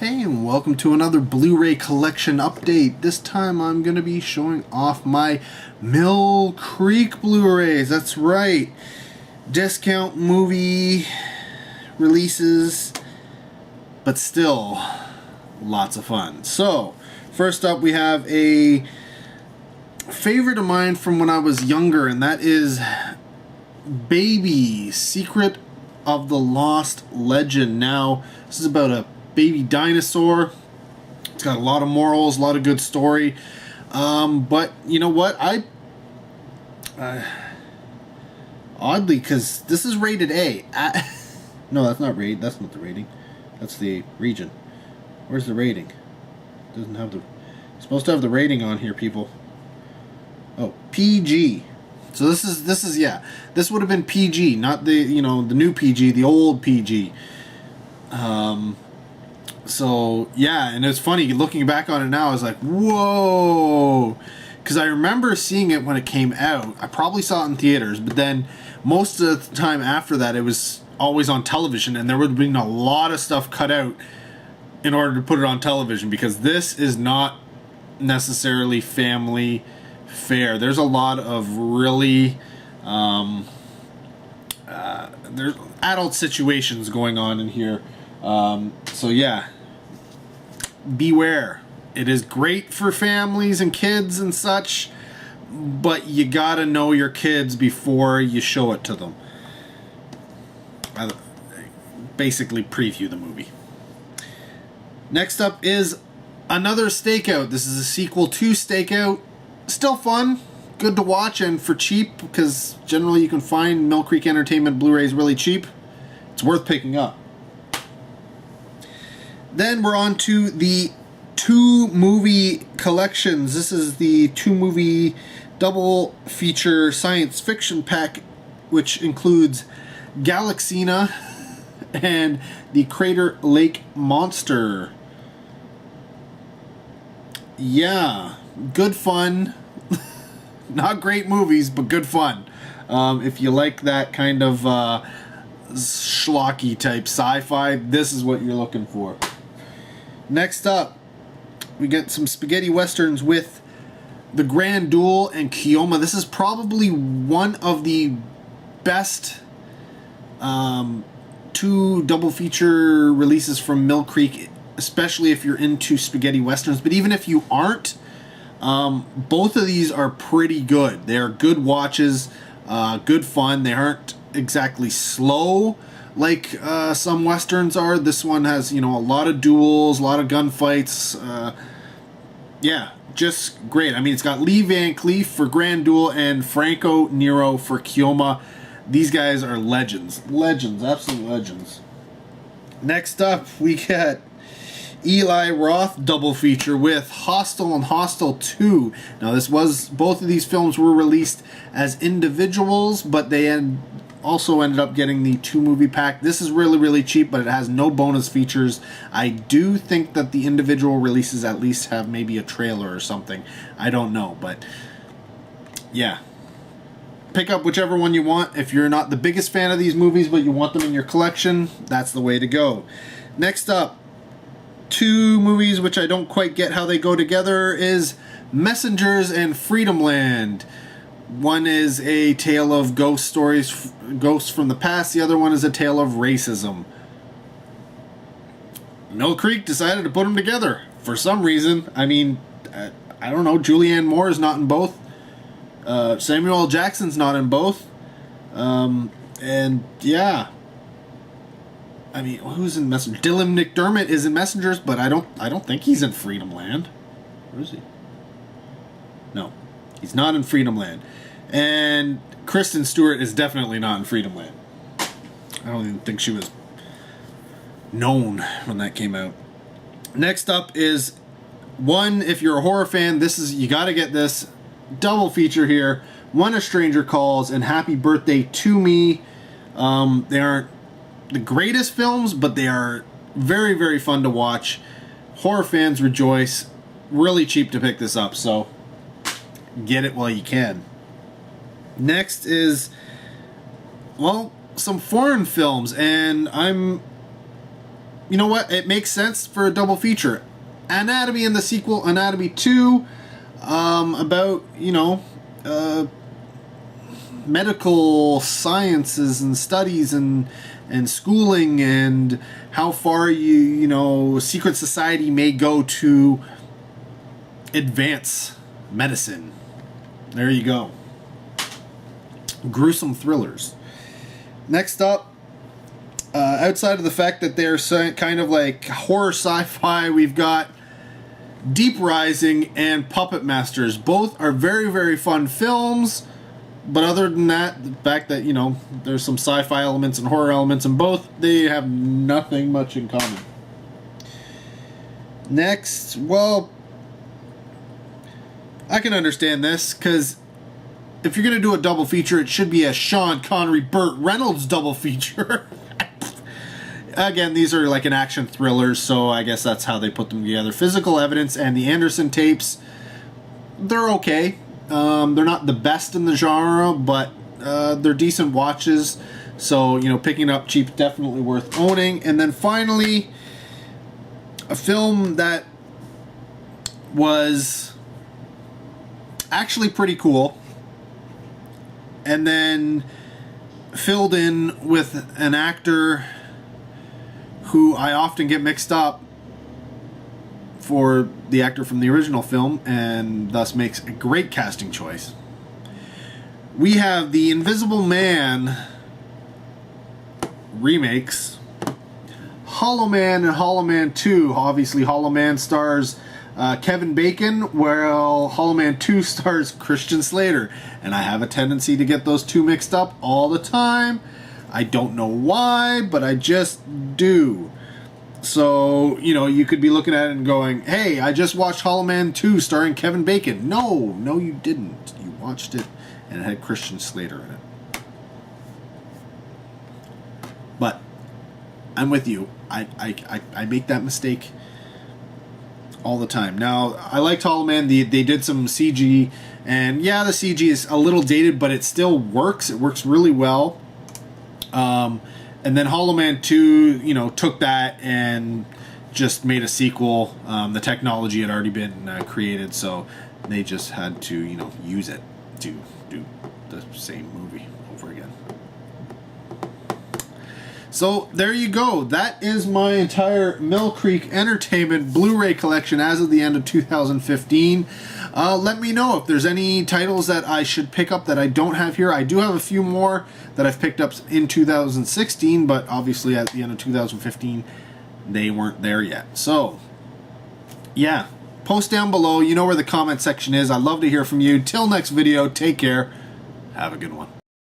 Hey, and welcome to another Blu-ray collection update. This time I'm going to be showing off my Mill Creek Blu-rays. That's right. Discount movie releases, but still lots of fun. So, first up we have a favorite of mine from when I was younger, and that is Baby, Secret of the Lost Legend. Now, this is about a baby dinosaur. It's got a lot of morals, a lot of good story. But you know what? Oddly, because this is rated A. No, that's not rated. That's not the rating. That's the region. Where's the rating? It doesn't have the. It's supposed to have the rating on here, people. Oh, PG. So this is yeah. This would have been PG, not the the new PG, the old PG. So yeah, and it's funny looking back on it now. I was like, whoa, because I remember seeing it when it came out. I probably saw it in theaters, but then most of the time after that, it was always on television, and there would have been a lot of stuff cut out in order to put it on television, because this is not necessarily family fare. There's a lot of really there's adult situations going on in here. So yeah, beware. It is great for families and kids and such, but you gotta know your kids before you show it to them. Basically preview the movie. Next up is another Stakeout. This is a sequel to Stakeout. Still fun, good to watch, and for cheap, because generally you can find Mill Creek Entertainment Blu-rays really cheap. It's worth picking up. Then we're on to the 2-movie collections. This is the 2-movie double feature science fiction pack, which includes Galaxina and the Crater Lake Monster. Yeah, good fun. Not great movies, but good fun. If you like that kind of schlocky type sci-fi, this is what you're looking for. Next up, we get some spaghetti westerns with The Grand Duel and Keoma. This is probably one of the best 2 double feature releases from Mill Creek, especially if you're into spaghetti westerns. But even if you aren't, both of these are pretty good. They are good watches, good fun. They aren't exactly slow like some westerns are. This one has, a lot of duels, a lot of gunfights. Yeah, just great. I mean, it's got Lee Van Cleef for Grand Duel and Franco Nero for Keoma. These guys are legends. Legends, absolute legends. Next up, we get Eli Roth double feature with Hostel and Hostel 2. Now, both of these films were released as individuals, but they also ended up getting the 2-movie pack. This is really, really cheap, but it has no bonus features. I do think that the individual releases at least have maybe a trailer or something. I don't know, but yeah. Pick up whichever one you want. If you're not the biggest fan of these movies, but you want them in your collection, that's the way to go. Next up, 2 movies which I don't quite get how they go together is Messengers and Freedomland. One is a tale of ghost stories, ghosts from the past. The other one is a tale of racism. Mill Creek decided to put them together for some reason. I mean, I don't know. Julianne Moore is not in both. Samuel L. Jackson's not in both. And yeah. I mean, who's in Messengers? Dylan McDermott is in Messengers, but I don't think he's in Freedomland. Where is he? No, he's not in Freedomland. And Kristen Stewart is definitely not in Freedomland. I don't even think she was known when that came out. Next up is one, if you're a horror fan, you got to get this double feature here. When a Stranger Calls and Happy Birthday to Me. They aren't the greatest films, but they are very, very fun to watch. Horror fans rejoice. Really cheap to pick this up, so get it while you can. Next is, well, some foreign films, and I'm you know what? It makes sense for a double feature. Anatomy and the sequel, Anatomy 2, about, you know, medical sciences and studies and schooling and how far you know, secret society may go to advance medicine. There you go. Gruesome thrillers. Next up, outside of the fact that they're kind of like horror sci-fi, we've got Deep Rising and Puppet Masters. Both are very, very fun films. But other than that, the fact that, you know, there's some sci-fi elements and horror elements in both, they have nothing much in common. Next, well, I can understand this, because if you're going to do a double feature, it should be a Sean Connery, Burt Reynolds double feature. Again, these are like an action thrillers, so I guess that's how they put them together. Physical Evidence and the Anderson tapes, they're okay. They're not the best in the genre, but they're decent watches. So, you know, picking up cheap, definitely worth owning. And then finally, a film that was actually pretty cool, and then filled in with an actor who I often get mixed up for the actor from the original film, and thus makes a great casting choice. We have the Invisible Man remakes, Hollow Man and Hollow Man 2. Obviously, Hollow Man stars Kevin Bacon, while Hollow Man 2 stars Christian Slater. And I have a tendency to get those two mixed up all the time. I don't know why, but I just do. So, you know, you could be looking at it and going, hey, I just watched Hollow Man 2 starring Kevin Bacon. No, you didn't. You watched it and it had Christian Slater in it. But I'm with you. I make that mistake all the time. Now, I liked Hollow Man. They did some CG, and yeah, the CG is a little dated, but it still works. It works really well. And then Hollow Man 2, you know, took that and just made a sequel. The technology had already been created, so they just had to, you know, use it to do the same movie over again. So there you go. That is my entire Mill Creek Entertainment Blu-ray collection as of the end of 2015. Let me know if there's any titles that I should pick up that I don't have here. I do have a few more that I've picked up in 2016, but obviously at the end of 2015, they weren't there yet. So, yeah, post down below. You know where the comment section is. I'd love to hear from you. Till next video, take care. Have a good one.